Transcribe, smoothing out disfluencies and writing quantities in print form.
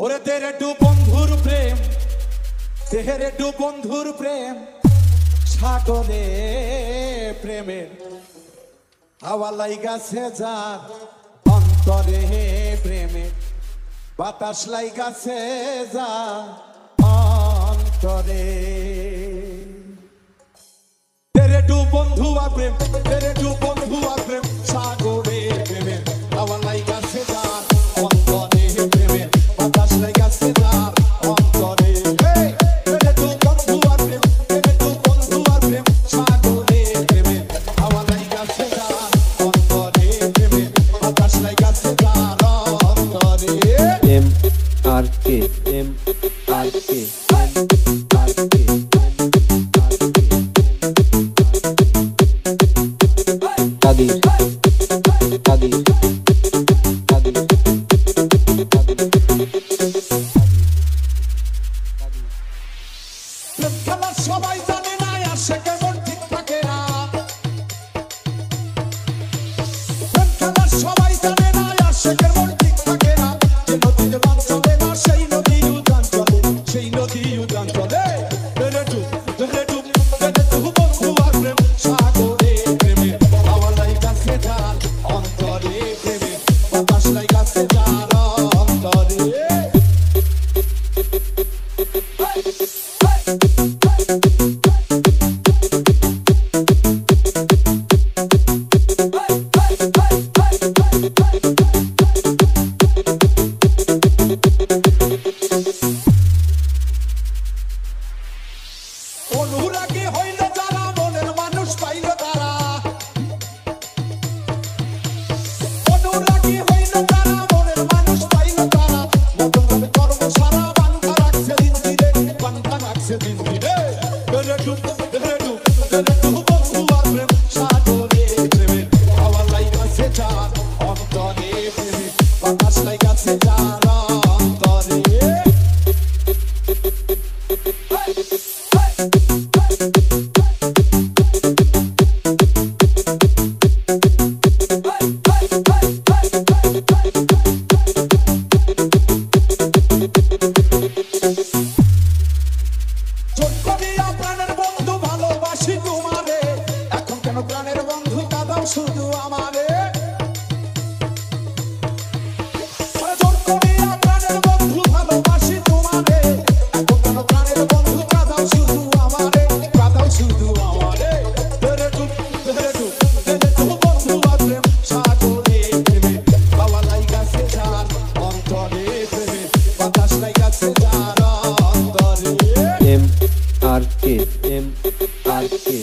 ওরে তেরে টু বন্ধুর প্রেম, তেরে টু বন্ধুর প্রেম, সাগরে প্রেমের হাওয়া লাইগাছে যার অন্তরে প্রেমের বাতাস লাইগাছে যার অন্তরে। তেরে টু বন্ধু আর প্রেম, তেরে টু বন্ধু আর প্রেম, সাগরে প্রেমের হাওয়া লাইগাছে যার অন্তরে প্রেমের বাতাস লাইগাছে যার অন্তরে। তেরে টু বন্ধু আর প্রেম, তেরে টু বন্ধু আর প্রেম, সাগরে প্রেমের হাওয়া লাইগাছে যার অন্তরে প্রেমের বাতাস লাইগাছে যার অন্তরে। M R K M R কে কাদির কাদির কাদির খেলা সবাই জানে না আসে কেমন ঠিক থাকে না, খেলা সবাই জানে না আসে কেমন ঠিক থাকে না, যে নদীতে বান চলে না সেই নদী উদান চলে, সেই নদী উদান চলে। বন্ধু আর প্রেম, সাগরে প্রেমে হাওয়া লাইগাছে যার অন্তরে প্রেমে বাতাস লাইগাছে যার অন্তরে। অনুরাগী হইল যারা মনের মানুষ পাইল তারা, অনুরাগী হইল যারা মনের মানুষ পাইল তারা, মতন ভাবে কর্ম সারা বান্ধা রাখছে দিন দিনে, বান্ধা রাখছে দিন দিনে। বন্ধু আর প্রেম, সাগরে প্রেমে হাওয়া লাইগাছে যার অন্তরে প্রেমে বাতাস লাইগাছে যার অন্তরে। প্রাণের বন্ধু ভালোবাসি তোমারে, এখন কেন প্রাণের বন্ধু কাঁদাও শুধু আমারে। প্রাণের বন্ধু ভালোবাসি তোমারে, এখন কেন প্রাণের বন্ধু কাঁদাও শুধু আমারে, কাঁদাও শুধু আমারে। বন্ধু আর প্রেম, সাগরে প্রেমে হাওয়া লাইগাছে যার অন্তরে প্রেমে বাতাস লাইগাছে যার অন্তরে। M R K M R কে